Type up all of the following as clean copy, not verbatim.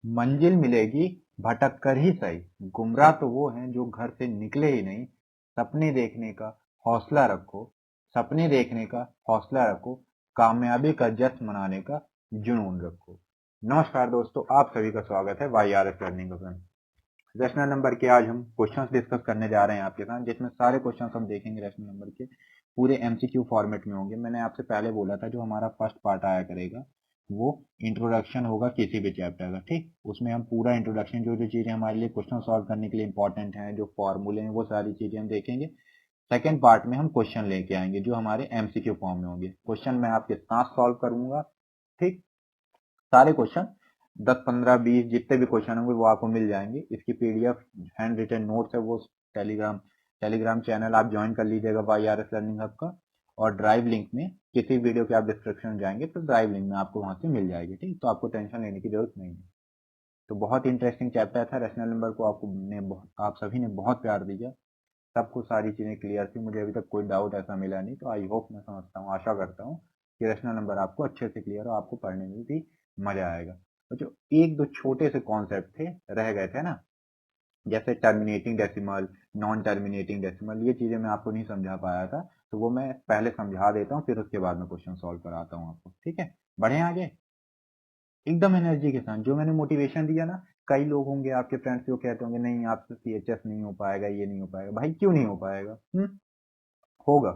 मंजिल मिलेगी भटक कर ही सही। गुमराह तो वो हैं जो घर से निकले ही नहीं। सपने देखने का हौसला रखो, सपने देखने का हौसला रखो, कामयाबी का जश्न मनाने का जुनून रखो। नमस्कार दोस्तों, आप सभी का स्वागत है वाई आर एस लर्निंग में। रैशनल नंबर के आज हम क्वेश्चंस डिस्कस करने जा रहे हैं आपके साथ, जिसमें सारे क्वेश्चंस हम देखेंगे रैशनल नंबर के पूरे एमसीक्यू फॉर्मेट में होंगे। मैंने आपसे पहले बोला था जो हमारा फर्स्ट पार्ट आया करेगा वो इंट्रोडक्शन होगा किसी भी चैप्टर का, ठीक। उसमें हम पूरा इंट्रोडक्शन, जो जो चीजें हमारे लिए क्वेश्चन सॉल्व करने के लिए इंपॉर्टेंट हैं, जो फॉर्मूले हैं, वो सारी चीजें हम देखेंगे। सेकेंड पार्ट में हम क्वेश्चन लेके आएंगे जो हमारे एमसीक्यू फॉर्म में होंगे। क्वेश्चन मैं आपके साथ सॉल्व करूंगा, ठीक। सारे क्वेश्चन 10 15 20 जितने भी क्वेश्चन होंगे वो आपको मिल जाएंगे। इसकी पीडीएफ हैंड रिटन नोट्स है वो टेलीग्राम चैनल आप ज्वाइन कर लीजिएगा Y R S learning hub का। और ड्राइव लिंक में किसी वीडियो के आप डिस्क्रिप्शन में जाएंगे तो ड्राइव लिंक में आपको वहां से मिल जाएगी, ठीक। तो आपको टेंशन लेने की जरूरत नहीं है। तो बहुत इंटरेस्टिंग चैप्टर था रैशनल नंबर को, आप सभी ने बहुत प्यार दिया, सबको सारी चीजें क्लियर थी, मुझे अभी तक कोई डाउट ऐसा मिला नहीं। तो आई होप, मैं समझता हूँ, आशा करता हूँ कि रैशनल नंबर आपको अच्छे से क्लियर हो, आपको पढ़ने में भी मजा आएगा। तो जो एक दो छोटे से कॉन्सेप्ट थे रह गए थे ना, जैसे terminating decimal, non terminating decimal, ये चीजें मैं आपको नहीं समझा पाया था, तो वो मैं पहले समझा देता हूँ, फिर उसके बाद में क्वेश्चन सॉल्व कराता हूँ आपको, ठीक है। बढ़े आगे एकदम एनर्जी के साथ। जो मैंने मोटिवेशन दिया ना, कई लोग होंगे आपके फ्रेंड्स जो कहते होंगे नहीं आपसे सीएचएस नहीं हो पाएगा, ये नहीं हो पाएगा। भाई क्यों नहीं हो पाएगा? होगा,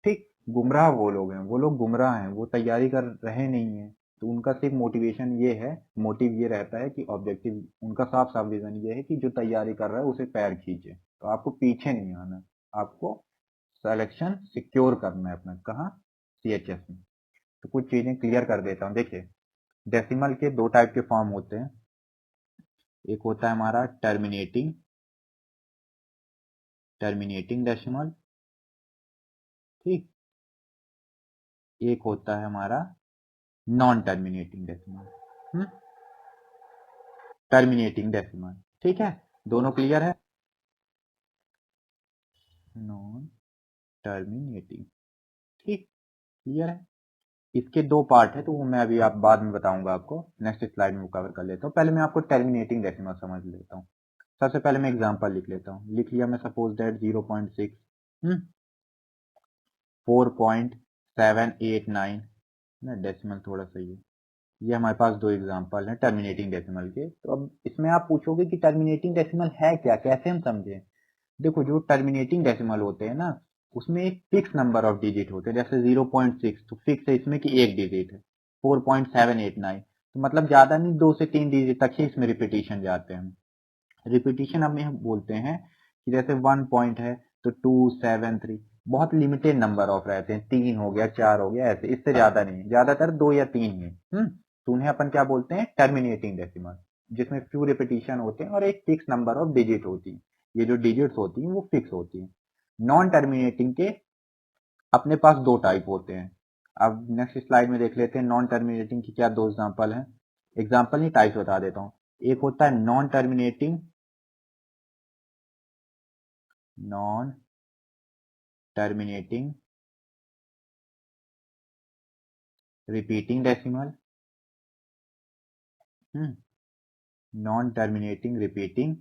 ठीक। गुमराह वो लोग हैं, वो लोग गुमराह हैं, वो तैयारी कर रहे नहीं है। तो उनका सिर्फ मोटिवेशन ये है, मोटिव ये रहता है कि ऑब्जेक्टिव उनका साफ साफ विजन ये है कि जो तैयारी कर रहा है उसे पैर खींचे। तो आपको पीछे नहीं आना, आपको सिलेक्शन सिक्योर करना है अपना। कहाँ? सीएचएस में। तो कुछ चीजें क्लियर कर देता हूँ। देखिए, डेसिमल के दो टाइप के फॉर्म होते हैं। एक होता है हमारा टर्मिनेटिंग डेसिमल, ठीक। एक होता है हमारा non terminating decimal, terminating decimal, ठीक है। दोनों क्लियर है? नॉन टर्मिनेटिंग, ठीक, क्लियर है। इसके दो पार्ट है, तो वो मैं अभी आप बाद में बताऊंगा आपको, नेक्स्ट स्लाइड में वो कवर कर लेता हूँ। पहले मैं आपको टर्मिनेटिंग डेसिमल समझ लेता हूँ। सबसे पहले मैं एग्जांपल लिख लेता हूँ। लिख लिया मैं, सपोज दैट 0.6, 4.789 ना, डेसिमल थोड़ा सही है। ये हमारे पास दो एग्जांपल हैं टर्मिनेटिंग डेसिमल के। तो अब इसमें आप पूछोगे कि टर्मिनेटिंग डेसिमल है क्या, कैसे हम समझें। देखो, जो टर्मिनेटिंग डेसिमल होते हैं ना, उसमें एक फिक्स नंबर ऑफ डिजिट होते हैं। जैसे 0.6 तो फिक्स है इसमें कि एक डिजिट है। 4.789 तो मतलब ज्यादा नहीं, 2 से 3 डिजिट तक ही इसमें रिपीटिशन जाते हैं। रिपीटिशन अब हम बोलते हैं कि जैसे 1 पॉइंट है तो 2, 7, 3, बहुत लिमिटेड नंबर ऑफ रहते हैं। 3 हो गया, 4 हो गया, ऐसे, इससे ज्यादा नहीं, ज्यादातर 2 या 3 ही। तो उन्हें अपन क्या बोलते हैं? टर्मिनेटिंग डेसिमल, जिसमें फ्यू रिपीटिशन होते हैं और एक फिक्स नंबर ऑफ डिजिट होती है। ये जो डिजिट्स होती हैं वो फिक्स होती हैं। नॉन टर्मिनेटिंग के अपने पास दो टाइप होते हैं। अब नेक्स्ट स्लाइड में देख लेते हैं नॉन टर्मिनेटिंग की क्या दो एग्जांपल हैं। एग्जांपल नहीं, टाइप्स बता देता हूँ। एक होता है non terminating repeating decimal, non terminating repeating,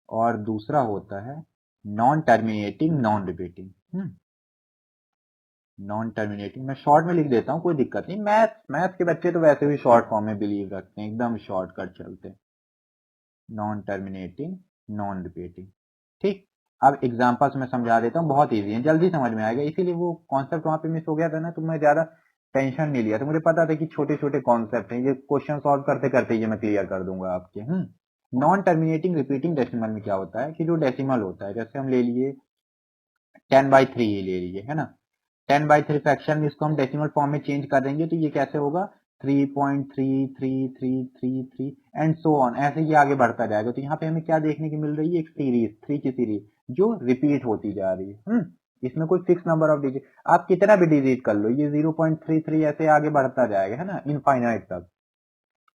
और दूसरा होता है non terminating non repeating. Non terminating मैं शॉर्ट में लिख देता हूँ, कोई दिक्कत नहीं। मैथ के बच्चे तो वैसे भी शॉर्ट फॉर्म में बिलीव रखते हैं, एकदम शॉर्टकट चलते हैं। नॉन टर्मिनेटिंग नॉन रिपीटिंग, ठीक। अब एग्जांपल्स मैं समझा देता हूँ, बहुत इजी है, जल्दी समझ में आएगा। इसीलिए वो कॉन्सेप्ट वहां पे मिस हो गया था ना, तो मैं ज्यादा टेंशन नहीं लिया था। मुझे पता था कि छोटे छोटे कॉन्सेप्ट हैं, ये क्वेश्चन सॉल्व करते करते ये मैं क्लियर कर दूंगा आपके। नॉन टर्मिनेटिंग रिपीटिंग डेसिमल में क्या होता है कि जो डेसिमल होता है, जैसे हम ले लिए 10/3 ही ले लीजिए, है ना। 10/3 फ्रैक्शन में इसको हम डेसिमल फॉर्म में चेंज कर देंगे तो ये कैसे होगा? 3.3333 एंड सो ऑन, ऐसे ही आगे बढ़ता जाएगा। तो यहाँ पे हमें क्या देखने की मिल रही है? एक सीरीज, 3 की सीरीज जो रिपीट होती जा रही है। इसमें कोई फिक्स नंबर ऑफ डिजिट, आप कितना भी डिजिट कर लो, ये 0.33 ऐसे आगे बढ़ता जाएगा, है ना, इनफाइनाइट तक।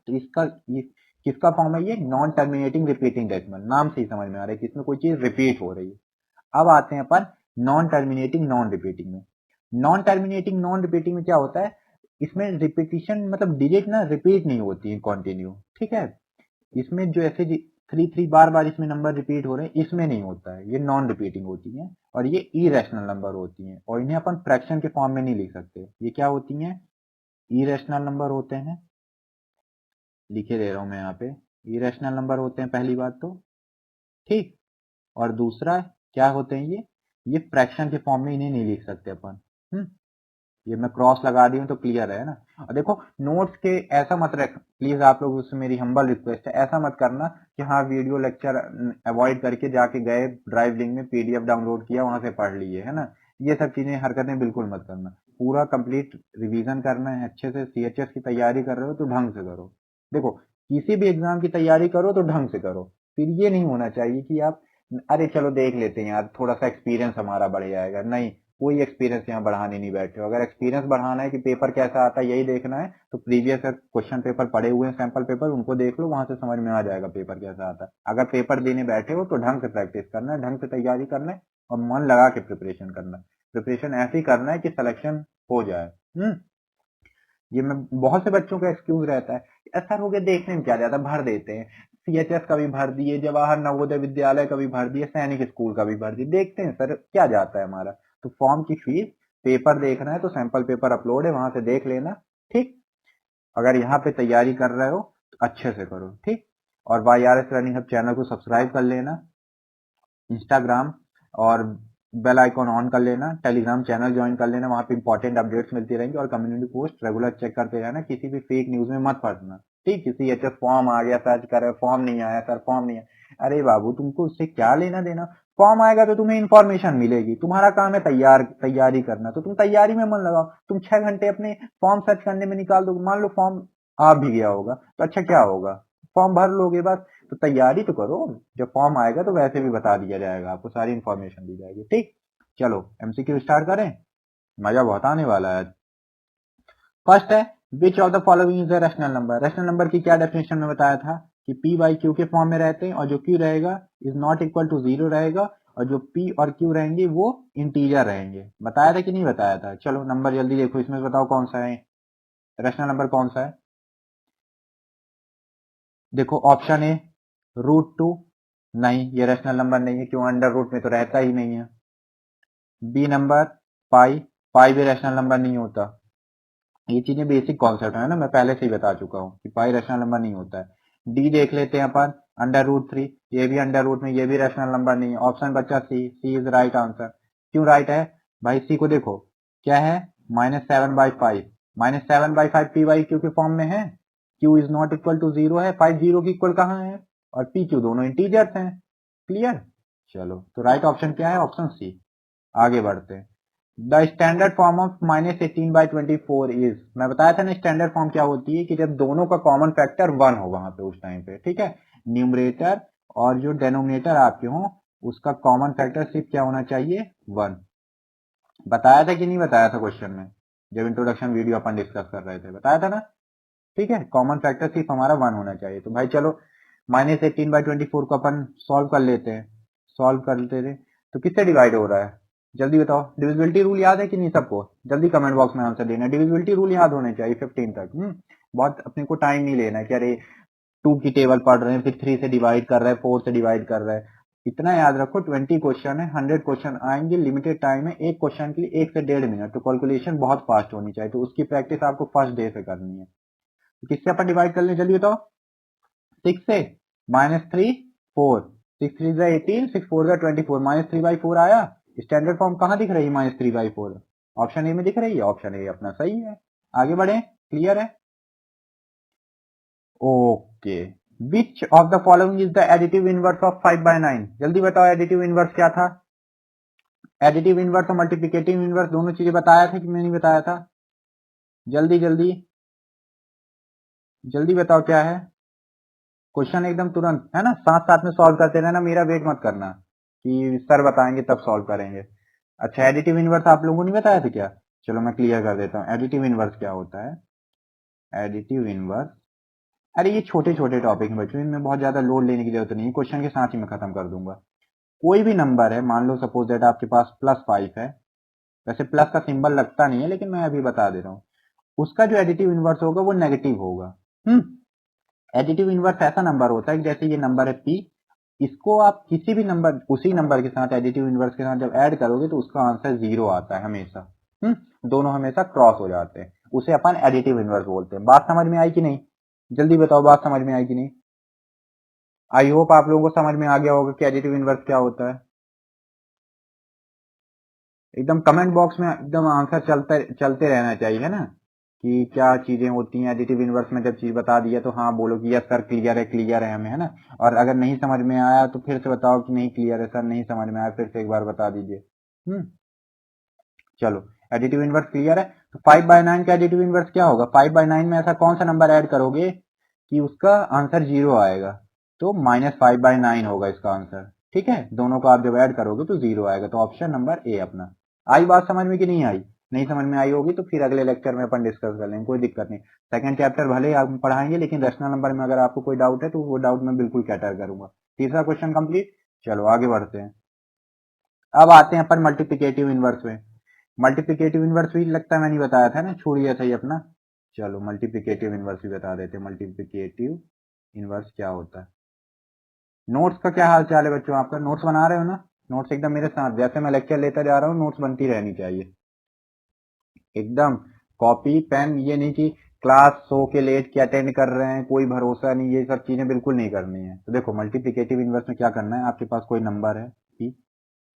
तो इसका ये किसका फॉर्म है? ये नॉन टर्मिनेटिंग रिपीटिंग डेसिमल। नाम से ही समझ में आ रहा है कि इसमें कोई चीज रिपीट हो रही है। अब आते हैं अपन नॉन टर्मिनेटिंग नॉन रिपीटिंग में। नॉन टर्मिनेटिंग नॉन रिपीटिंग में क्या होता है? इसमें रिपीटिशन मतलब डिजिट ना रिपीट नहीं होती है कंटिन्यू, ठीक है। इसमें जो ऐसे 3 बार बार इसमें नंबर रिपीट हो रहे हैं, इसमें नहीं होता है, ये नॉन रिपीटिंग होती हैं और ये इरेशनल नंबर होती हैं और इन्हें अपन फ्रैक्शन के फॉर्म में नहीं लिख सकते। ये क्या होती हैं? इरेशनल नंबर होते हैं, लिखे दे रहा हूं मैं यहाँ पे, इरेशनल नंबर होते हैं पहली बात तो, ठीक। और दूसरा क्या होते हैं? ये फ्रैक्शन के फॉर्म में इन्हें नहीं लिख सकते अपन। ये मैं क्रॉस लगा दी हूँ तो क्लियर है ना। और देखो नोट्स के ऐसा मत रख, प्लीज आप लोग, उससे मेरी हम्बल रिक्वेस्ट है, ऐसा मत करना कि हाँ वीडियो लेक्चर अवॉइड करके जाके गए ड्राइव लिंक में पीडीएफ डाउनलोड किया वहां से पढ़ लिए, है ना। ये सब चीजें हरकतें बिल्कुल मत करना। पूरा कंप्लीट रिवीजन करना है, अच्छे से सीएचएस की तैयारी कर रहे हो तो ढंग से करो। देखो किसी भी एग्जाम की तैयारी करो तो ढंग से करो। फिर ये नहीं होना चाहिए कि आप अरे चलो देख लेते हैं यार, थोड़ा सा एक्सपीरियंस हमारा बढ़ जाएगा। नहीं, कोई एक्सपीरियंस यहाँ बढ़ाने नहीं बैठे हो। अगर एक्सपीरियंस बढ़ाना है कि पेपर कैसा आता है यही देखना है तो प्रीवियस क्वेश्चन पेपर पड़े हुए हैं, सैंपल पेपर, उनको देख लो, वहां से समझ में आ जाएगा पेपर कैसा आता है। अगर पेपर देने बैठे हो तो ढंग से प्रैक्टिस करना है, ढंग से तैयारी करना है और मन लगा के प्रिपरेशन करना है। प्रिपरेशन ऐसे ही करना है कि सिलेक्शन हो जाए। ये मैं बहुत से बच्चों का एक्सक्यूज रहता है, सर हो गया देखने में क्या जाता, भर देते हैं। सीएचएस का भी भर दिए, जवाहर नवोदय विद्यालय का भी भर दिए, सैनिक स्कूल का भी भर दिए, देखते हैं सर क्या जाता है हमारा। तो फॉर्म की फीस, पेपर देखना है तो सैंपल पेपर अपलोड है, वहां से देख लेना, ठीक। अगर यहाँ पे तैयारी कर रहे हो तो अच्छे से करो, ठीक। और Y R S learning hub channel को सब्सक्राइब कर लेना, इंस्टाग्राम और बेल आइकॉन ऑन कर लेना, टेलीग्राम चैनल ज्वाइन कर लेना, वहां पे इंपॉर्टेंट अपडेट्स मिलती रहेंगी और कम्युनिटी पोस्ट रेगुलर चेक करते रहना, किसी भी फेक न्यूज में मत फंसना, ठीक। किसी एचएस फॉर्म आ गया, सर्च करे फॉर्म नहीं आया, सर फॉर्म नहीं आया, अरे बाबू तुमको उससे क्या लेना देना। फॉर्म आएगा तो तुम्हें इन्फॉर्मेशन मिलेगी, तुम्हारा काम है तैयारी करना, तो तुम तैयारी में मन लगाओ। तुम 6 घंटे अपने फॉर्म सर्च करने में निकाल दो, मान लो फॉर्म आ भी गया होगा तो अच्छा क्या होगा, फॉर्म भर लोगे बस। तो तैयारी तो करो, जब फॉर्म आएगा तो वैसे भी बता दिया जाएगा, आपको सारी इन्फॉर्मेशन दी जाएगी, ठीक। चलो एमसीक्यू स्टार्ट करें, मजा बहुत आने वाला है। फर्स्ट है, विच of the following is a rational number. Rational number की क्या डेफिनेशन में बताया था कि पी बाई क्यू के फॉर्म में रहते हैं और जो क्यू रहेगा इज नॉट इक्वल टू 0 रहेगा और जो पी और क्यू रहेंगे वो इंटीजर रहेंगे। बताया था कि नहीं बताया था? चलो नंबर जल्दी देखो, इसमें बताओ कौन सा है रैशनल नंबर, कौन सा है। देखो ऑप्शन ए √2, नहीं ये रैशनल नंबर नहीं है, क्यों, अंडर रूट में तो रहता ही नहीं है। बी नंबर पाई, पाई भी रैशनल नंबर नहीं होता। ये चीजें बेसिक कॉन्सेप्ट है ना, मैं पहले से ही बता चुका हूँ कि पाई रैशनल नंबर नहीं होता है। डी देख लेते हैं अपन, √3, ये भी अंडर रूट में, ये भी रैशनल नंबर नहीं है। ऑप्शन बचा C, C is right answer. क्यों राइट है भाई? सी को देखो क्या है, -7/5, -7/5 पी बाई क्यू के फॉर्म में है। Q is not equal to 0 है, 5 0 की इक्वल कहाँ है, और पी क्यू दोनों इंटीजर्स हैं। क्लियर? चलो तो राइट ऑप्शन क्या है, ऑप्शन सी। आगे बढ़ते हैं। The standard form of -18/24 is, मैं बताया था ना स्टैंडर्ड फॉर्म क्या होती है, कि जब दोनों का कॉमन फैक्टर 1 हो वहां पे उस टाइम पे, ठीक है। न्यूमरेटर और जो डेनोमिनेटर आपके हो उसका कॉमन फैक्टर सिर्फ क्या होना चाहिए, 1। बताया था कि नहीं बताया था क्वेश्चन में, जब इंट्रोडक्शन वीडियो अपन डिस्कस कर रहे थे, बताया था ना, ठीक है। कॉमन फैक्टर सिर्फ हमारा 1 होना चाहिए। तो भाई चलो -18/24 को अपन सॉल्व कर लेते हैं, सॉल्व करते थे तो किससे डिवाइड हो रहा है, जल्दी बताओ। डिविजिबिलिटी रूल याद है कि नहीं सबको? जल्दी कमेंट बॉक्स में आंसर देना। डिविजिबिलिटी रूल याद होने चाहिए 15 तक। बहुत अपने को टाइम नहीं लेना है कि अरे 2 की टेबल पढ़ रहे हैं फिर 3 से डिवाइड कर रहे हैं, 4 से डिवाइड कर रहे हैं। इतना याद रखो, 20 क्वेश्चन है, 100 क्वेश्चन आएंगे, लिमिटेड टाइम है, एक क्वेश्चन के लिए 1 से 1.5 मिनट, तो कैलकुलेशन बहुत फास्ट होनी चाहिए। तो उसकी प्रैक्टिस आपको फर्स्ट डे से करनी है। तो किससे अपन डिवाइड कर लें जल्दी बताओ? 6 से, -3 4, 6 3 जा 18, 6 4 जा 24, -3/4 आया। स्टैंडर्ड फॉर्म कहाँ दिख रही है -3/4? ऑप्शन ए में दिख रही है, ऑप्शन ए अपना सही है। आगे बढ़े, क्लियर है? Okay, which of the following is the additive inverse of 5/9? जल्दी बताओ एडिटिव इनवर्स क्या था। एडिटिव इनवर्स और मल्टीप्लिकेटिव इनवर्स दोनों चीजें बताया था कि मैं नहीं बताया था? जल्दी जल्दी जल्दी बताओ क्या है। क्वेश्चन एकदम तुरंत है ना, साथ साथ में सॉल्व करते रहना, मेरा वेट मत करना कि सर बताएंगे तब सॉल्व करेंगे। अच्छा एडिटिव इनवर्स आप लोगों ने बताया था क्या? चलो मैं क्लियर कर देता हूँ एडिटिव इनवर्स क्या होता है। एडिटिव इनवर्स, अरे ये छोटे छोटे टॉपिक हैं बच्चों, इनमें बहुत ज्यादा लोड लेने की जरूरत नहीं है, क्वेश्चन के साथ ही मैं खत्म कर दूंगा। कोई भी नंबर है, मान लो सपोज दैट आपके पास +5 है, वैसे प्लस का सिंबल लगता नहीं है लेकिन मैं अभी बता दे रहा हूँ, उसका जो एडिटिव इनवर्स होगा वो नेगेटिव होगा। एडिटिव इनवर्स ऐसा नंबर होता है जैसे ये नंबर है p, इसको आप किसी भी नंबर उसी नंबर के साथ एडिटिव इनवर्स के साथ जब ऐड करोगे तो उसका आंसर 0 आता है हमेशा। दोनों हमेशा क्रॉस हो जाते हैं, उसे अपन एडिटिव इनवर्स बोलते हैं। बात समझ में आई कि नहीं? जल्दी बताओ बात समझ में आई कि नहीं? आई होप आप लोगों को समझ में आ गया होगा कि एडिटिव इनवर्स क्या होता है। एकदम कमेंट बॉक्स में एकदम आंसर चलते रहना चाहिए, है ना, कि क्या चीजें होती हैं एडिटिव इनवर्स में। जब चीज बता दिया तो हाँ बोलो कि यस सर क्लियर है हमें, है ना। और अगर नहीं समझ में आया तो फिर से बताओ कि नहीं क्लियर है सर, नहीं समझ में आया, फिर से एक बार बता दीजिए। चलो एडिटिव इनवर्स क्लियर है। तो 5/9 का एडिटिव इनवर्स क्या होगा? 5/9 में ऐसा कौन सा नंबर ऐड करोगे कि उसका आंसर 0 आएगा? तो -5/9 होगा इसका आंसर। ठीक है, दोनों को आप जब ऐड करोगे तो 0 आएगा। तो ऑप्शन नंबर ए अपना। आई बात समझ में कि नहीं आई? नहीं समझ में आई होगी तो फिर अगले लेक्चर में अपन डिस्कस कर लेंगे, कोई दिक्कत नहीं। सेकंड चैप्टर भले ही आप पढ़ाएंगे लेकिन रैशनल नंबर में अगर आपको कोई डाउट है तो वो डाउट मैं बिल्कुल कैटर करूंगा। तीसरा क्वेश्चन कंप्लीट। चलो आगे बढ़ते हैं। अब आते हैं अपन मल्टीप्लिकेटिव इनवर्स में। मल्टीप्लिकेटिव इनवर्स भी लगता है मैंने बताया था ना, छोड़ दिया था ये अपना। चलो मल्टीप्लिकेटिव इनवर्स भी बता देते हैं। मल्टीप्लिकेटिव इनवर्स क्या होता है? नोट्स का क्या हाल चाल है बच्चों? आपका नोट्स बना रहे हो ना? नोट्स एकदम मेरे साथ, जैसे मैं लेक्चर लेता जा रहा हूँ नोट्स बनती रहनी चाहिए एकदम। कॉपी पेन, ये नहीं कि क्लास सो के लेट के अटेंड कर रहे हैं, कोई भरोसा नहीं, ये सब चीजें बिल्कुल नहीं करनी है। तो देखो मल्टीप्लिकेटिव इनवर्स में क्या करना है, आपके पास कोई नंबर है p,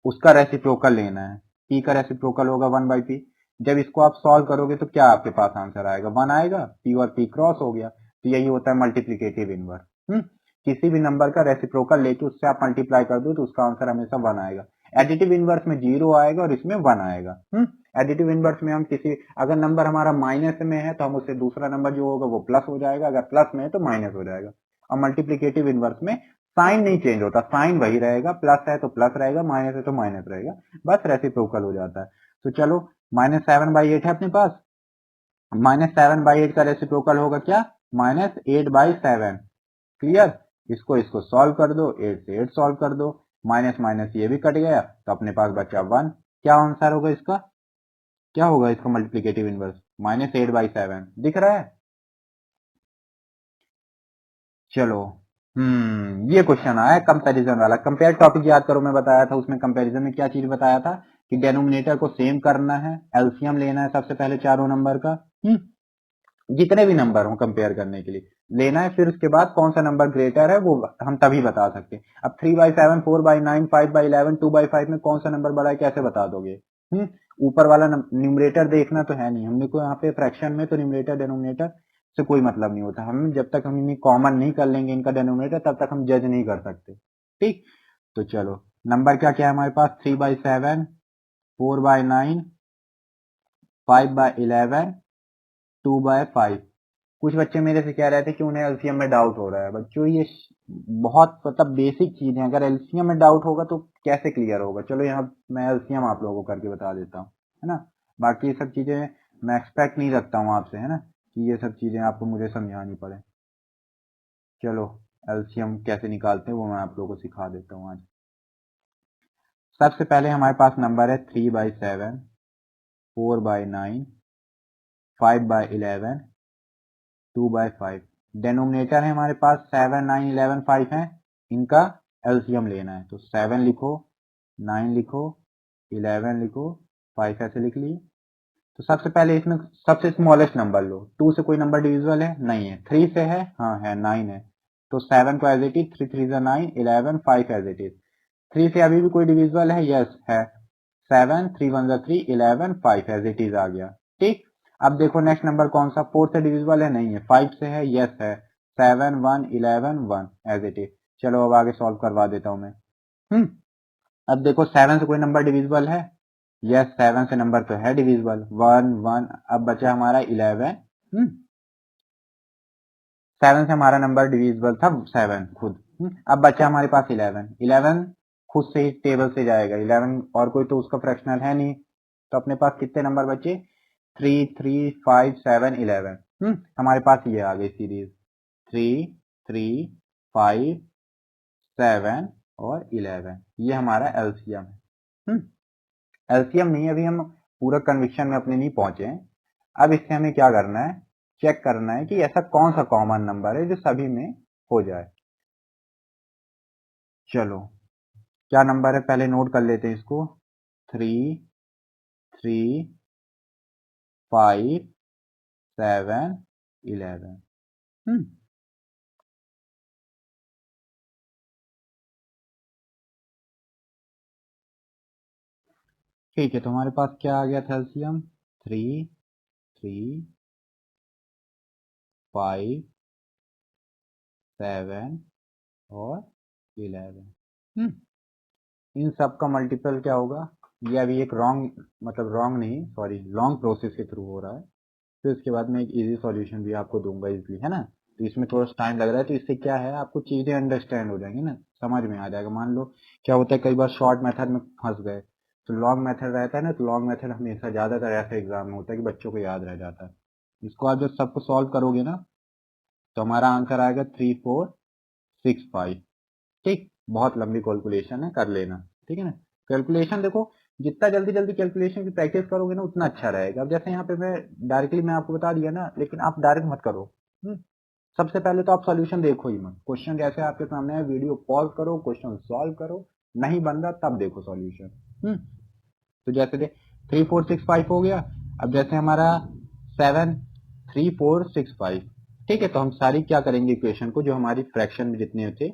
उसका रेसिप्रोकल लेना है। p का रेसिप्रोकल होगा 1/p। जब इसको आप सॉल्व करोगे तो क्या आपके पास आंसर आएगा? 1 आएगा। p और p क्रॉस हो गया। तो यही होता है मल्टीप्लिकेटिव इनवर्स। किसी भी नंबर का रेसिप्रोकल लेके उससे आप मल्टीप्लाई कर दो तो उसका आंसर हमेशा 1 आएगा। एडिटिव इनवर्स में 0 आएगा और इसमें 1 आएगा। एडिटिव इनवर्स में हम किसी, अगर नंबर हमारा माइनस में है तो हम उससे दूसरा नंबर जो होगा वो प्लस हो जाएगा, अगर प्लस में है तो माइनस हो जाएगा। और मल्टीप्लिकेटिव इनवर्स में साइन नहीं चेंज होता, साइन वही रहेगा, प्लस है तो प्लस रहेगा, माइनस है तो माइनस रहेगा, बस रेसिप्रोकल हो जाता है। तो चलो -7/8 है अपने पास। -7/8 का रेसिप्रोकल होगा क्या? -8/7। क्लियर? इसको सॉल्व कर दो, 8 से 8 सॉल्व कर दो, माइनस माइनस ये भी कट गया तो अपने पास बचा 1। क्या आंसर होगा इसका? क्या होगा इसका मल्टीप्लिकेटिव इनवर्स? -8/7 दिख रहा है? चलो ये क्वेश्चन आया कंपैरिजन वाला। कंपेयर टॉपिक याद करो, मैं बताया था उसमें कंपैरिजन में क्या चीज बताया था कि डेनोमिनेटर को सेम करना है, एलसीएम लेना है सबसे पहले चारों नंबर का। जितने भी नंबर हो कंपेयर करने के लिए लेना है, फिर उसके बाद कौन सा नंबर ग्रेटर है वो हम तभी बता सकते हैं। अब 3/7, 4/9, 5/11, 2/5 में कौन सा नंबर बड़ा है कैसे बता दोगे? ऊपर वाला न्यूमरेटर देखना तो है नहीं हमने को यहाँ पे। फ्रैक्शन में तो न्यूमरेटर डेनोमिनेटर से कोई मतलब नहीं होता। हम जब तक हम इन्हें कॉमन नहीं कर लेंगे इनका डेनोमिनेटर तब तक हम जज नहीं कर सकते। ठीक, तो चलो नंबर क्या क्या है हमारे पास? 3/7, 4/9, 5/11, 2/5। कुछ बच्चे मेरे से कह रहे थे कि उन्हें एलसीएम में डाउट हो रहा है। बच्चों ये बहुत मतलब बेसिक चीज है, अगर एलसीएम में डाउट होगा तो कैसे क्लियर होगा? चलो यहाँ मैं एलसीएम आप लोगों को करके बता देता हूँ, है ना। बाकी ये सब चीजें मैं एक्सपेक्ट नहीं रखता हूँ आपसे, है ना, कि ये सब चीजें आपको मुझे समझानी पड़े। चलो एलसीएम कैसे निकालते हैं वो मैं आप लोगों को सिखा देता हूँ आज। सबसे पहले हमारे पास नंबर है 3/7, 4/9, 5/11, 2/5। डेनोमिनेटर है हमारे पास 7, 9, 11, 5 है, इनका एलसीएम लेना है। तो 7 लिखो, 9 लिखो, 11 लिखो, 5 ऐसे लिख लिए। तो सबसे पहले इसमें सबसे स्मॉलेस्ट नंबर लो। 2 से कोई नंबर डिविजिबल है? नहीं है। 3 से है? हाँ है, 9 है। तो 7 को as it is, 3 3 9, 11, 5 as it is. 3 से अभी भी कोई डिविजिबल है? यस है। 7, 3 1 3, 11, 5 एज इट इज आ गया। ठीक, अब देखो नेक्स्ट नंबर कौन सा? 4 से डिविजिबल है? नहीं है। 5 से है? यस है। 7 1 11 1 एज इट इज। चलो अब आगे सॉल्व करवा देता हूं मैं। अब देखो 7 से कोई नंबर डिविजिबल है? यस, 7 से नंबर तो है डिविजिबल, 1 1। अब बचा हमारा 11। 7 से हमारा नंबर डिविजिबल था 7 खुद। अब बचा हमारे पास 11। 11 खुद से ही टेबल से जाएगा 11, और कोई तो उसका फ्रैक्शनल है नहीं। तो अपने पास कितने नंबर बचे? 3 3 5 7 11। हमारे पास ये आ गई सीरीज 3 3 5 7 और 11। ये हमारा एलसीएम है। एलसीएम नहीं, अभी हम पूरा कन्विक्शन में अपने नहीं पहुंचे हैं। अब इससे हमें क्या करना है? चेक करना है कि ऐसा कौन सा कॉमन नंबर है जो सभी में हो जाए। चलो क्या नंबर है पहले नोट कर लेते हैं इसको। 3, 3, 5, 7, 11। ठीक है, तो हमारे पास क्या आ गया था एलसीएम? 3, 3, 5, 7 और 11। इन सब का मल्टीपल क्या होगा? ये अभी एक रॉन्ग, मतलब रॉन्ग नहीं, सॉरी, लॉन्ग प्रोसेस के थ्रू हो रहा है। फिर इसके बाद मैं एक इजी सॉल्यूशन भी आपको दूंगा इजली, है ना। तो इसमें थोड़ा सा टाइम लग रहा है, तो इससे क्या है, आपको चीजें अंडरस्टैंड हो जाएंगी ना, समझ में आ जाएगा। मान लो क्या होता है, कई बार शॉर्ट मेथड में फंस गए, तो लॉन्ग मेथड रहता है ना, तो लॉन्ग मेथड हमेशा ज्यादातर ऐसे एग्जाम में होता है कि बच्चों को याद रह जाता है। इसको आप जब सबको सॉल्व करोगे ना, तो हमारा आंसर आएगा 3465। ठीक, बहुत लंबी कैलकुलेशन है, कर लेना, ठीक है ना। कैलकुलेशन देखो, जितना जल्दी जल्दी कैलकुलेशन की प्रैक्टिस करोगे ना उतना अच्छा रहेगा। अब जैसे यहाँ पे मैं डायरेक्टली मैं आपको बता दिया ना, लेकिन आप डायरेक्ट मत करो। सबसे पहले तो आप सॉल्यूशन देखो ही मत, क्वेश्चन जैसे आपके सामने है वीडियो पॉज करो, क्वेश्चन सॉल्व करो, नहीं बन रहा तब देखो सॉल्यूशन। तो जैसे 3465 हो गया। अब जैसे हमारा 73465, ठीक है, तो हम सारी क्या करेंगे, इक्वेशन को जो हमारी फ्रैक्शन में जितने थे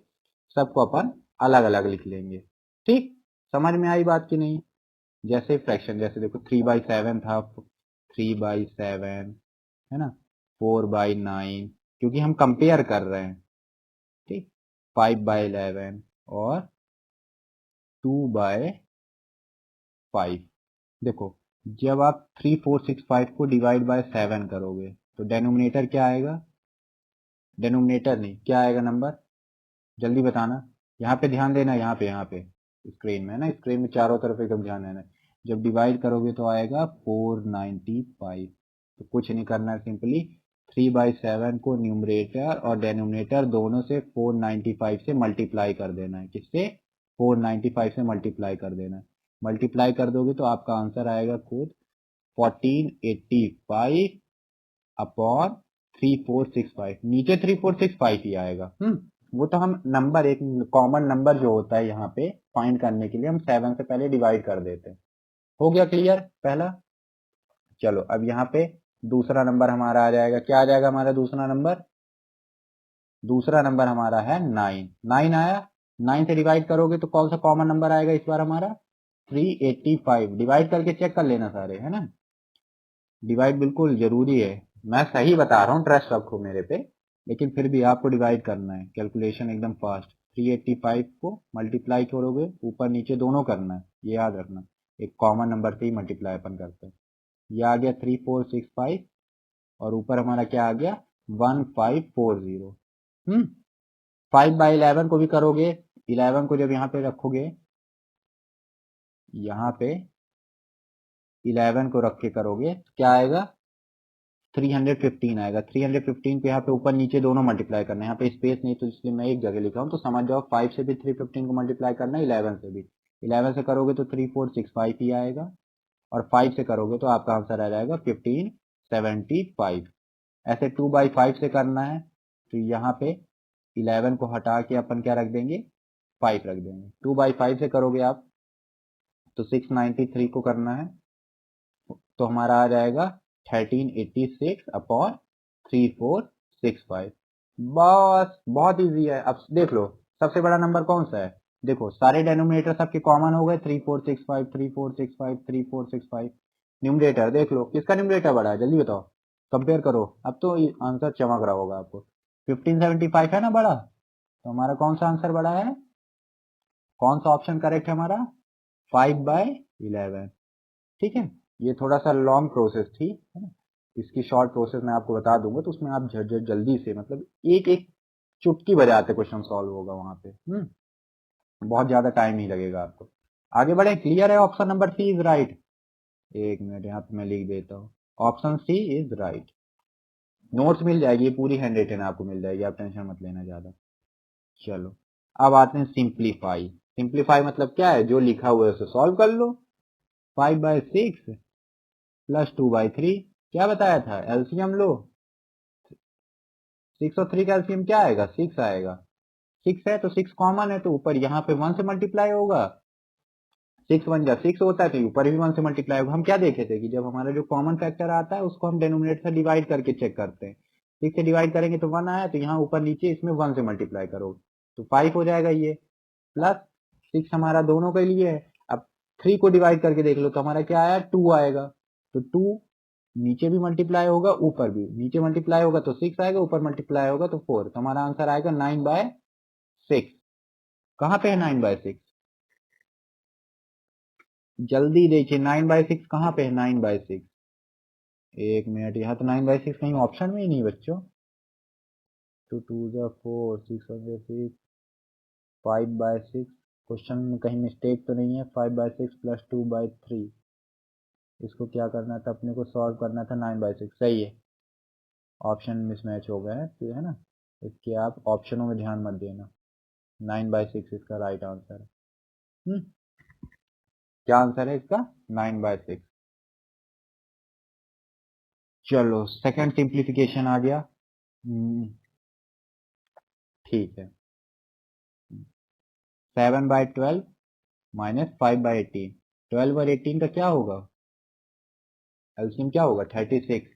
सबको अपन अलग अलग लिख लेंगे। ठीक, समझ में आई बात की नहीं? जैसे फ्रैक्शन, जैसे देखो 3/7 था, 3/7, है ना, 4/9, क्योंकि हम कंपेयर कर रहे हैं। ठीक, 5/11 और 2/5। देखो, जब आप 3465 को डिवाइड बाय 7 करोगे तो डेनोमिनेटर क्या आएगा? डेनोमिनेटर नहीं, क्या आएगा नंबर? जल्दी बताना। यहाँ पे ध्यान देना, यहाँ पे स्क्रीन में, ना स्क्रीन में चारों तरफ एकदम ध्यान देना। जब डिवाइड करोगे तो आएगा 495। तो कुछ नहीं करना है, सिंपली 3/7 को न्यूमरेटर और डेनोमिनेटर दोनों से 495 से मल्टीप्लाई कर देना है। किससे? 495 से मल्टीप्लाई कर देना है। मल्टीप्लाई कर दोगे तो आपका आंसर आएगा खुद 1485 अपॉन 3465। नीचे 3465 ही आएगा। वो तो हम नंबर, एक कॉमन नंबर जो होता है यहाँ पे फाइंड करने के लिए हम 7 से पहले डिवाइड कर देते हैं। हो गया क्लियर पहला? चलो अब यहाँ पे दूसरा नंबर हमारा आ जाएगा। क्या आ जाएगा हमारा दूसरा नंबर? दूसरा नंबर हमारा है 9। 9 आया। 9 से डिवाइड करोगे तो कौन सा कॉमन नंबर आएगा इस बार हमारा? 385। डिवाइड करके चेक कर लेना सारे, है ना। डिवाइड बिल्कुल जरूरी है, मैं सही बता रहा हूँ, ट्रस्ट रखो मेरे पे। लेकिन फिर भी आपको डिवाइड करना है, कैलकुलेशन एकदम फास्ट। 385 को मल्टीप्लाई करोगे, ऊपर नीचे दोनों करना है, ये याद रखना। एक कॉमन नंबर से ही मल्टीप्लाई अपन करते हैं। ये आ गया 3465 और ऊपर हमारा क्या आ गया? 1540। 5/11 को भी करोगे, 11 को जब यहाँ पे रखोगे, यहाँ पे 11 को रख के करोगे तो क्या आएगा? 315 आएगा। 315 को यहाँ पे ऊपर नीचे दोनों मल्टीप्लाई करना है, यहाँ पे स्पेस नहीं तो इसलिए मैं एक जगह लिखा हूँ। तो समझ जाओ 5 से भी 315 को मल्टीप्लाई करना है, 11 से भी। 11 से करोगे तो 3465 ही आएगा, और 5 से करोगे तो आपका आंसर आ जाएगा 1575। ऐसे 2/5 से करना है, तो यहाँ पे 11 को हटा के अपन क्या रख देंगे? 5 रख देंगे। 2/5 से करोगे आप तो 693 को करना है, तो हमारा आ जाएगा 1386 अपॉन 3465। बस बहुत इजी है। अब देख लो सबसे बड़ा नंबर कौन सा है। देखो सारे डेनोमिनेटर सबके कॉमन हो गए, 3465, 3465, 3465। न्यूमरेटर देख लो, किसका न्यूमरेटर बड़ा है, जल्दी बताओ, कंपेयर करो। अब तो आंसर चमक रहा होगा आपको। 1575 है ना बड़ा, तो हमारा कौन सा आंसर बड़ा है? कौन सा ऑप्शन करेक्ट है हमारा? 5/11। ठीक है, ये थोड़ा सा लॉन्ग प्रोसेस थी, है ना। इसकी शॉर्ट प्रोसेस मैं आपको बता दूंगा, तो उसमें आप झट जल्दी से, मतलब एक एक चुटकी बजाते क्वेश्चन सॉल्व होगा वहां पे। बहुत ज्यादा टाइम नहीं लगेगा आपको। आगे बढ़े, क्लियर है? Option number C is right. एक मिनट यहाँ पे मैं लिख देता हूँ, option C is right. Notes मिल जाएगी, ये पूरी हैंड रिटन आपको मिल जाएगी, आप टेंशन मत लेना ज्यादा। चलो अब आते हैं सिंप्लीफाई। सिंप्लीफाई मतलब क्या है? जो लिखा हुआ है उसे सॉल्व कर लो। 5/6 प्लस 2/3, क्या बताया था? एलसीएम लो, 6 और 3 का एलसीएम क्या आएगा? 6 आएगा। 6 है तो 6 कॉमन है तो ऊपर यहाँ पे 1 से मल्टीप्लाई होगा। 6 1 जा 6 होता है तो ऊपर भी 1 से मल्टीप्लाई होगा। हम क्या देखे थे कि जब हमारा जो कॉमन फैक्टर आता है उसको हम डिनोमिनेटर से डिवाइड करके चेक करते हैं। 6 से डिवाइड करेंगे तो 1 आया तो यहाँ ऊपर नीचे इसमें 1 से मल्टीप्लाई करो तो 5 हो जाएगा ये, प्लस 6 हमारा दोनों के लिए है। अब 3 को डिवाइड करके देख लो तो हमारा क्या आया? 2 आएगा। तो 2 नीचे भी मल्टीप्लाई होगा ऊपर भी, नीचे मल्टीप्लाई होगा तो 6 आएगा, ऊपर मल्टीप्लाई होगा तो 4। तो हमारा आंसर आएगा 9/6। कहाँ पे है 9/6? जल्दी देखिए 9/6 कहाँ पे है? 9/6 एक मिनट, यहाँ तो 9/6 कहीं ऑप्शन में ही नहीं बच्चों। 2 2 जा 4, 6 1 जा 6, 5/6। क्वेश्चन में कहीं मिस्टेक तो नहीं है? 5/6 प्लस 2/3, इसको क्या करना था अपने को? सॉल्व करना था 9/6। सही है, ऑप्शन मिसमैच हो गए हैं तो है ना, इसके आप ऑप्शनों में ध्यान मत देना। 9/6 इसका राइट आंसर है। क्या आंसर है इसका? 9/6। चलो सेकंड सिंप्लीफिकेशन आ गया। ठीक है, 7/12 माइनस 5/18। 12 और 18 का क्या होगा? एलसीएम क्या होगा? 36।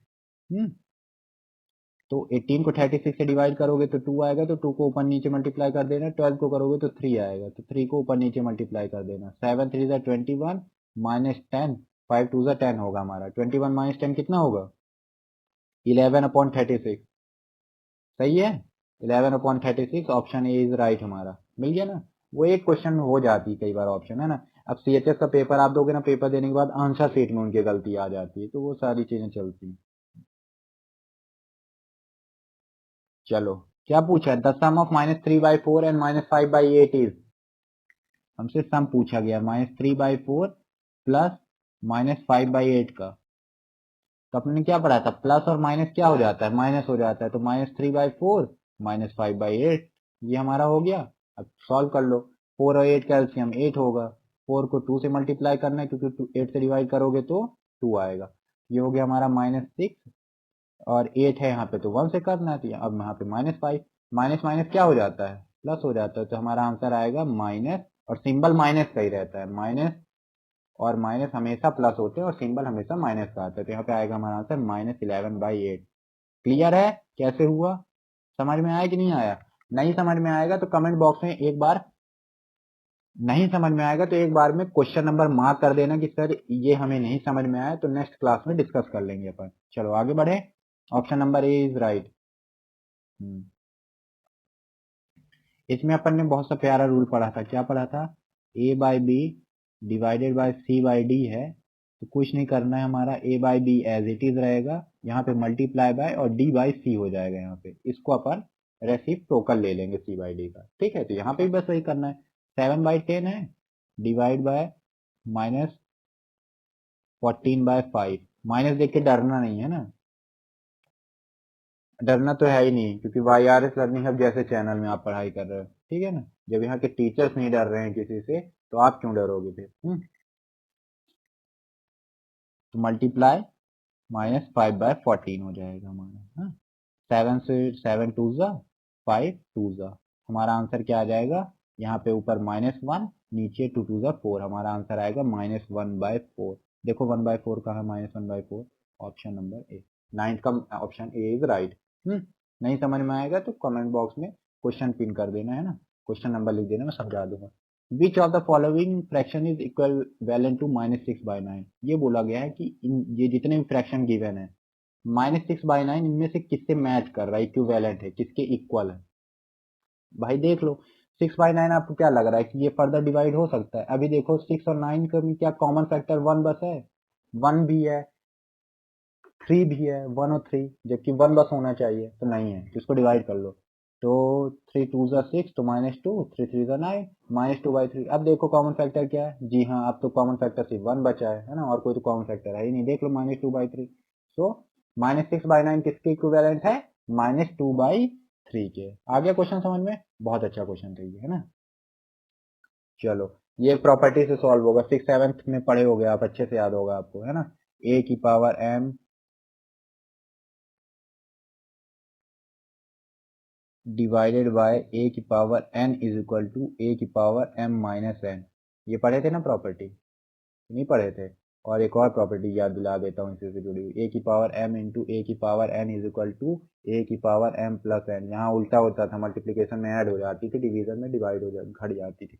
तो 18 को 36 से डिवाइड करोगे तो 2 आएगा, तो 2 को ऊपर नीचे मल्टीप्लाई कर देना। 12 को करोगे तो 3 आएगा, तो 3 को ऊपर नीचे मल्टीप्लाई कर देना। 7 3 जा 21 माइनस 10, 5 2 जा 10 होगा हमारा। 21 माइनस 10 कितना होगा? 11/36। सही है, 11/36। ऑप्शन ए इज राइट हमारा। मिल गया ना? वो एक क्वेश्चन में हो जाती है कई बार ऑप्शन, है ना। अब सीएचएस का पेपर आप दोगे ना, पेपर देने के बाद आंसर शीट में उनकी गलती आ जाती है, तो वो सारी चीजें चलती हैं। चलो क्या पूछा है? The sum of -3/4 and -5/8 is. हमसे सम पूछा गया -3/4 प्लस -5/8 का। तो अपने क्या पढ़ा था? प्लस और माइनस क्या हो जाता है? माइनस हो जाता है। तो -3/4 -5/8 ये हमारा हो गया। अब सॉल्व कर लो। 4 और 8 का एलसीएम 8 होगा। 4 को 2 से मल्टीप्लाई करना है क्योंकि 8 से डिवाइड करोगे तो 2 आएगा। ये हो गया हमारा -6 और 8 है यहाँ पे तो 1 से करना है। अब यहाँ पे -5, माइनस माइनस क्या हो जाता है? प्लस हो जाता है। तो हमारा आंसर आएगा माइनस, और सिंबल माइनस का ही रहता है। माइनस और माइनस हमेशा प्लस होते हैं और सिंबल हमेशा माइनस का आता है। तो यहाँ पे आएगा हमारा आंसर -11/8। क्लियर है कैसे हुआ? समझ में आया कि नहीं आया? नहीं समझ में आएगा तो कमेंट बॉक्स में एक बार, नहीं समझ में आएगा तो एक बार में क्वेश्चन नंबर मार्क कर देना कि सर ये हमें नहीं समझ में आया, तो नेक्स्ट क्लास में डिस्कस कर लेंगे अपन। चलो आगे बढ़े। Option number A is right. इसमें अपन ने बहुत सा प्यारा रूल पढ़ा था। क्या पढ़ा था? A/B डिवाइडेड बाय C/D है, तो कुछ नहीं करना है हमारा। A/B एज इट इज रहेगा, यहाँ पे मल्टीप्लाई बाय और D/C हो जाएगा। यहाँ पे इसको अपन रेसिप्रोकल ले लेंगे C/D का। ठीक है, तो यहाँ पे भी बस वही करना है। 7/10 है, डिवाइड बाय -14/5। माइनस देख के डरना नहीं है ना, डरना तो है ही नहीं, क्योंकि YRS लर्निंग हब जैसे चैनल में आप पढ़ाई कर रहे हो। ठीक है ना, जब यहाँ के टीचर्स नहीं डर रहे हैं किसी से, तो आप क्यों डरोगे फिर? तो मल्टीप्लाई -5/14 हो जाएगा हमारा। 7 से 7 2 जा 5 2 जा, हमारा आंसर क्या आ जाएगा? यहाँ पे ऊपर -1, नीचे 2 2 जा 4, हमारा आंसर आएगा -1/4। देखो 1/4 कहाँ? -1/4, ऑप्शन नंबर ए। 9th का ऑप्शन ए इज राइट। नहीं समझ में आएगा तो कमेंट बॉक्स में क्वेश्चन पिन कर देना, है ना, क्वेश्चन नंबर लिख देना, मैं समझा दूंगा। Which of the following fraction is equal to -6/9। ये बोला गया है कि ये जितने भी फ्रैक्शन गिवन है, -6/9 इनमें से किससे मैच कर रहा है, इक्विवेलेंट है, किसके इक्वल है। भाई देख लो, 6/9 आपको क्या लग रहा है कि ये फर्दर डिवाइड हो सकता है? अभी देखो 6 और 9 का क्या कॉमन फैक्टर 1 बस है, 1 भी है, 3 भी है, 1 और 3, जबकि 1 बस होना चाहिए, तो नहीं है, तो इसको डिवाइड कर लो। तो 3 2 जा 6, तो -2, 3 3 जा 9, -2/3। अब देखो कॉमन फैक्टर क्या है? जी हाँ, अब तो कॉमन फैक्टर सिर्फ 1 बचा है ना, और कोई तो कॉमन फैक्टर है ही नहीं। देख लो -2/3। सो -6/9 किसके इक्विवेलेंट है? -2/3 के। आ गया क्वेश्चन समझ में? बहुत अच्छा क्वेश्चन था ये, है ना। चलो ये प्रॉपर्टी से सॉल्व होगा, 6 7th में पढ़े होगे आप, अच्छे से याद होगा आपको, है ना। A⁴ m divided by a की power n is equal to a की पावर m माइनस n। ये पढ़े थे ना प्रॉपर्टी, नहीं पढ़े थे? और एक और प्रॉपर्टी याद दिला देता हूँ इसी से जुड़ी हुई, ए की पावर m इंटू ए की power n is equal to a की पावर m प्लस n। यहाँ उल्टा होता था, मल्टीप्लीकेशन में ऐड हो जाती थी, डिवीजन में डिवाइड हो घट जाती थी।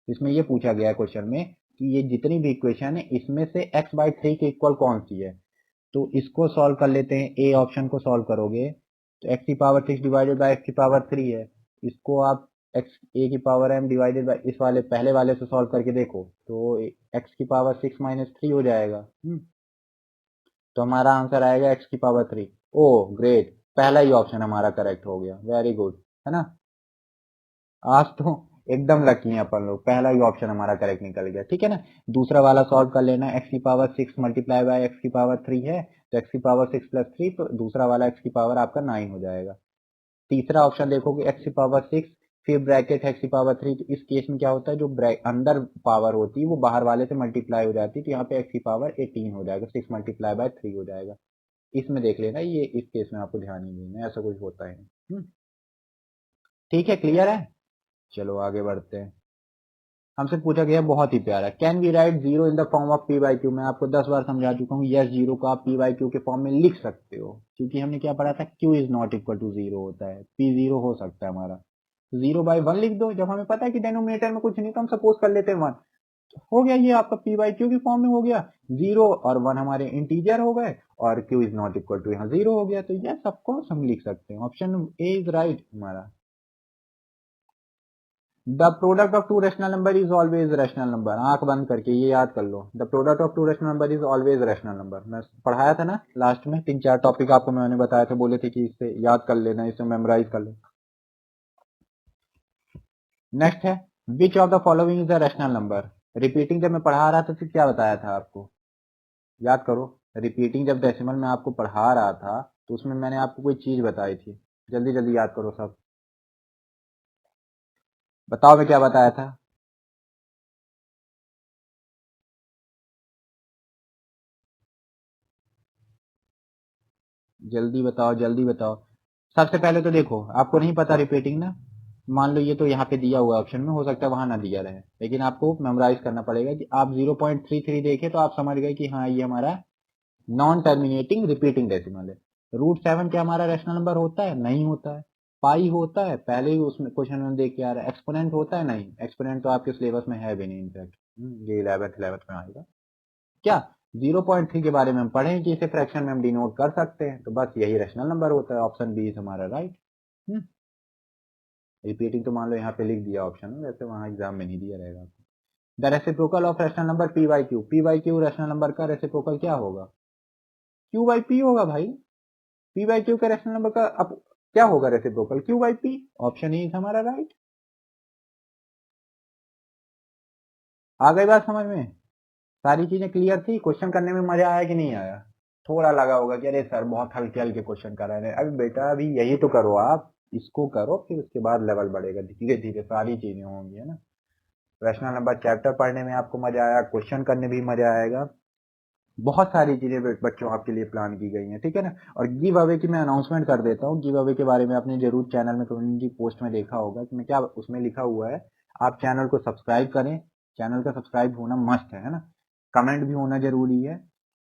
इसमें ये पूछा गया है क्वेश्चन में कि ये जितनी भी इक्वेशन है इसमें से x बाई 3 के इक्वल कौन सी है। तो इसको सॉल्व कर लेते हैं। ए ऑप्शन को सॉल्व करोगे तो x की पावर 6 डिवाइडेड बाय x की पावर 3 है। इसको आप x ए की पावर m डिवाइडेड बाय इस वाले पहले वाले से सॉल्व करके देखो तो x की पावर 6 माइनस 3 हो जाएगा। तो हमारा आंसर आएगा x की पावर 3। ओ ग्रेट, पहला ही ऑप्शन हमारा करेक्ट हो गया, वेरी गुड, है ना। आज तो एकदम लकी हैं अपन लोग, पहला ही ऑप्शन हमारा करेक्ट निकल गया, ठीक है ना। दूसरा वाला सॉल्व कर लेना, x की पावर 6 मल्टीप्लाई बाय x की पावर 3 है तो x की पावर 6 प्लस 3, तो दूसरा वाला x की पावर आपका 9 हो जाएगा। तीसरा ऑप्शन देखोगे x की पावर 6 फिर ब्रैकेट x की पावर 3, तो इस केस में क्या होता है, जो अंदर पावर होती है वो बाहर वाले से मल्टीप्लाई हो जाती है, तो यहाँ पे x की पावर 18 हो जाएगा, 6 मल्टीप्लाई बाय 3 हो जाएगा। इसमें देख लेना, ये इस केस में आपको ध्यान नहीं देना, ऐसा कुछ होता है नहीं। ठीक है, क्लियर है। चलो आगे बढ़ते हैं। हमसे पूछा गया बहुत ही प्यारा, can we write zero in the form of P by Q. मैं आपको 10 बार समझा चुका हूँ, यस जीरो को आप पी बाई क्यू के फॉर्म में लिख सकते हो, क्योंकि हमने क्या पढ़ा था, Q is not equal to zero होता है, पी जीरो हो सकता है हमारा। जीरो बाई वन लिख दो, जब हमें पता है कि डेनोमिनेटर में कुछ नहीं तो हम सपोज कर लेते हैं वन, हो गया, ये आपका पी बाई क्यू के फॉर्म में हो गया। जीरो और वन हमारे इंटीजर हो गए और Q is not equal to यहाँ जीरो हो गया, तो यस ऑफ कोर्स हम लिख सकते हैं, ऑप्शन ए इज राइट हमारा। The product of two rational number is always rational number, आंख बंद करके ये याद कर लो, the product of two rational number is always rational number. मैं पढ़ाया था ना लास्ट में, 3-4 टॉपिक आपको मैंने बताया था, बोले थे कि इससे याद कर लेना, इसे मेमोराइज कर लेना। नेक्स्ट है, विच of the following is the rational number. Repeating जब मैं पढ़ा रहा था तो क्या बताया था आपको, याद करो। रिपीटिंग जब डेसिमल में आपको पढ़ा रहा था तो उसमें मैंने आपको कोई चीज बताई थी, जल्दी जल्दी याद करो सब, बताओ मैं क्या बताया था। जल्दी बताओ जल्दी बताओ। सबसे पहले तो देखो, आपको नहीं पता रिपीटिंग ना, मान लो ये तो यहाँ पे दिया हुआ ऑप्शन में, हो सकता है वहां ना दिया रहे, लेकिन आपको मेमोराइज करना पड़ेगा कि आप 0.33 देखे तो आप समझ गए कि हाँ ये हमारा नॉन टर्मिनेटिंग रिपीटिंग डेसिमल है। रूट 7 क्या हमारा रैशनल नंबर होता है, नहीं होता है। पाई होता है, पहले ही उसमें क्वेश्चन में देख के आ रहा है। एक्सपोनेंट होता है, नहीं, एक्सपोनेंट तो आपके सिलेबस में है भी नहीं, इनफैक्ट ये 11th में आएगा। क्या 0.3 के बारे में हम पढ़े कि इसे फ्रैक्शन में हम डिनोट कर सकते हैं, तो बस यही रैशनल नंबर होता है, ऑप्शन बी इज हमारा राइट। रिपीटिंग तो मान लो यहाँ पे लिख दिया ऑप्शन में, वैसे वहां एग्जाम में नहीं दिया रहेगा आपको। The reciprocal of rational number P by Q, P by Q rational number का रेसिप्रोकल क्या होगा, क्यू बाई पी होगा भाई। पी बाई क्यू का रैशनल नंबर का अब क्या होगा reciprocal, Q by P, option E हमारा राइट। आ गई बात समझ में, सारी चीजें क्लियर थी, क्वेश्चन करने में मजा आया कि नहीं आया। थोड़ा लगा होगा कि अरे सर बहुत हल्के हल्के क्वेश्चन कर रहे हैं, अभी बेटा अभी यही तो करो, आप इसको करो फिर उसके बाद लेवल बढ़ेगा, धीरे धीरे सारी चीजें होंगी, है ना। रैशनल नंबर चैप्टर पढ़ने में आपको मजा आया, क्वेश्चन करने भी मजा आएगा, बहुत सारी चीजें बच्चों आपके लिए प्लान की गई हैं, ठीक है ना। और गिव अवे की मैं अनाउंसमेंट कर देता हूँ, गिव अवे के बारे में आपने जरूर चैनल में कम्युनिटी पोस्ट में देखा होगा कि मैं क्या उसमें लिखा हुआ है, आप चैनल को सब्सक्राइब करें, चैनल का सब्सक्राइब होना मस्ट है ना, कमेंट भी होना जरूरी है,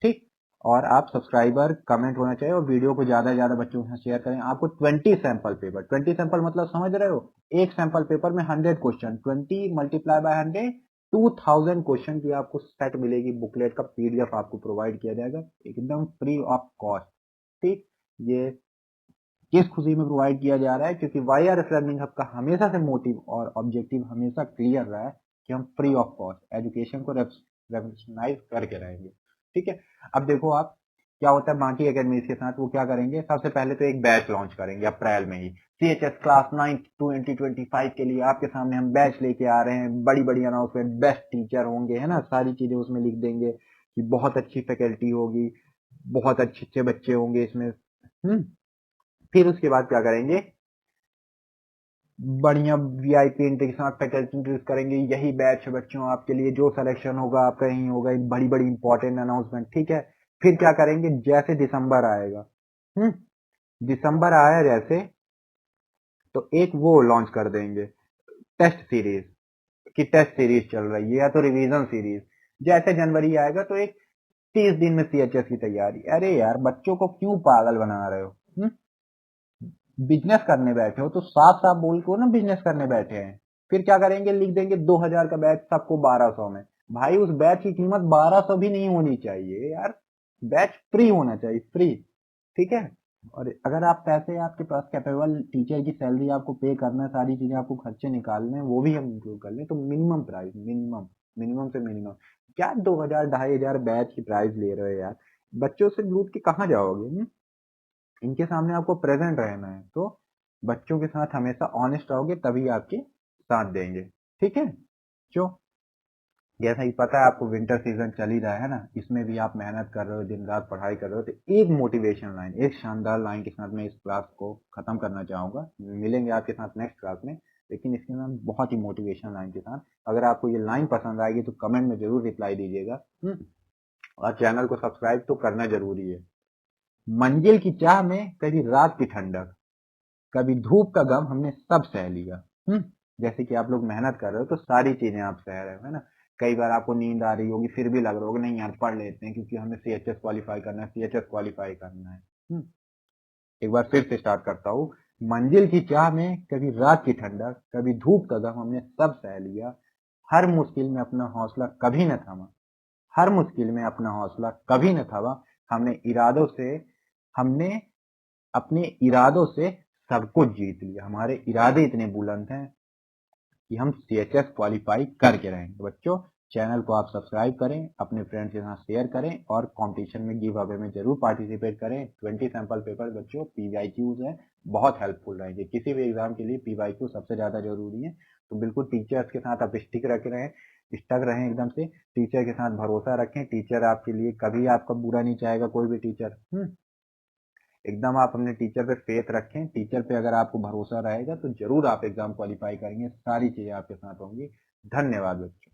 ठीक। और आप सब्सक्राइबर कमेंट होना चाहिए और वीडियो को ज्यादा से ज्यादा बच्चों के साथ शेयर करें। आपको 20 सैंपल पेपर, 20 सैंपल मतलब समझ रहे हो, एक सैंपल पेपर में 100 क्वेश्चन, 20 मल्टीप्लाई बाय 100, 2000 क्वेश्चन की आपको सेट मिलेगी, बुकलेट का पीडीएफ आपको प्रोवाइड किया जाएगा एकदम फ्री ऑफ कॉस्ट, ठीक। ये किस खुशी में प्रोवाइड किया जा रहा है, क्योंकि Y R S learning hub का हमेशा से मोटिव और ऑब्जेक्टिव हमेशा क्लियर रहा है कि हम फ्री ऑफ कॉस्ट एजुकेशन को रेवोल्यूशनाइज करके रहेंगे, ठीक है। अब देखो आप क्या होता है बाकी एकेडमीज के साथ, वो क्या करेंगे, सबसे पहले तो एक बैच लॉन्च करेंगे अप्रैल में ही, CHS क्लास 9 2025 के लिए आपके सामने हम बैच लेके आ रहे हैं, बड़ी बड़ी अनाउंसमेंट, बेस्ट टीचर होंगे, है ना, सारी चीजें उसमें लिख देंगे कि बहुत अच्छी फैकल्टी होगी, बहुत अच्छे अच्छे बच्चे होंगे इसमें। फिर उसके बाद क्या करेंगे, बढ़िया वीआईपी एंट्री के साथ फैकल्टी इंट्रोड्यूस करेंगे, यही बैच है बच्चों आपके लिए, जो सिलेक्शन होगा आपका यही होगा, एक बड़ी बड़ी इंपॉर्टेंट अनाउंसमेंट, ठीक है। फिर क्या करेंगे, जैसे दिसंबर आएगा, दिसंबर आया जैसे, तो एक वो लॉन्च कर देंगे टेस्ट सीरीज की, टेस्ट सीरीज चल रही है या तो रिवीजन सीरीज। जैसे जनवरी आएगा तो एक 30 दिन में सीएचएस की तैयारी। अरे यार बच्चों को क्यों पागल बना रहे हो? बिजनेस करने बैठे हो तो साफ साफ बोल को ना बिजनेस करने बैठे हैं। फिर क्या करेंगे, लिख देंगे 2000 का बैच सबको 1200 में। भाई उस बैच की कीमत 1200 भी नहीं होनी चाहिए यार, बैच फ्री होना चाहिए, फ्री। ठीक है। और अगर आप पैसे आपके पास कैपेबल टीचर की सैलरी आपको पे करना है, सारी चीजें आपको खर्चे निकालने हैं, वो भी हम इंक्लूड कर लें तो मिनिमम प्राइस, मिनिमम से मिनिमम क्या 2000 2500 बैच की प्राइस ले रहे हो यार? बच्चों से लूट के कहाँ जाओगे? इनके सामने आपको प्रेजेंट रहना है, तो बच्चों के साथ हमेशा ऑनेस्ट रहोगे तभी आपके साथ देंगे। ठीक है। जो जैसा कि पता है आपको विंटर सीजन चल ही रहा है ना, इसमें भी आप मेहनत कर रहे हो, दिन रात पढ़ाई कर रहे हो, तो एक मोटिवेशन लाइन, एक शानदार लाइन के साथ मैं इस क्लास को खत्म करना चाहूंगा। मिलेंगे आपके साथ नेक्स्ट क्लास में, लेकिन इसके साथ बहुत ही मोटिवेशन लाइन के साथ। अगर आपको ये लाइन पसंद आएगी तो कमेंट में जरूर रिप्लाई दीजिएगा। और चैनल को सब्सक्राइब तो करना जरूरी है। मंजिल की चाह में कभी रात की ठंडक, कभी धूप का गम हमने सब सह लिया। जैसे कि आप लोग मेहनत कर रहे हो तो सारी चीजें आप सह रहे हो, है ना। कई बार आपको नींद आ रही होगी, फिर भी लग रहा होगा नहीं यार पढ़ लेते हैं क्योंकि हमें सीएचएस क्वालिफाई करना है, सीएचएस क्वालिफाई करना है। एक बार फिर से स्टार्ट करता हूँ। मंजिल की चाह में कभी रात की ठंडक, कभी धूप का गम हमने सब सह लिया। हर मुश्किल में अपना हौसला कभी न थमा, हर मुश्किल में अपना हौसला कभी न थमा। हमने अपने इरादों से सब कुछ जीत लिया। हमारे इरादे इतने बुलंद हैं कि हम सीएचएस क्वालिफाई करके रहेंगे। बच्चों चैनल को आप सब्सक्राइब करें, अपने फ्रेंड्स के साथ शेयर करें और कंपटीशन में गिव अवे में जरूर पार्टिसिपेट करें। 20 सैंपल पेपर बच्चों पीवाईक्यूज हैं, बहुत हेल्पफुल रहेंगे किसी भी एग्जाम के लिए। पीवाईक्यू सबसे ज्यादा जरूरी है, तो बिल्कुल टीचर्स के साथ आप स्टक रहें एकदम से। टीचर के साथ भरोसा रखें, टीचर आपके लिए कभी आपका बुरा नहीं चाहेगा, कोई भी टीचर। एकदम आप अपने टीचर पे फेथ रखें, टीचर पे अगर आपको भरोसा रहेगा तो जरूर आप एग्जाम क्वालिफाई करेंगे, सारी चीजें आपके साथ होंगी। धन्यवाद बच्चों।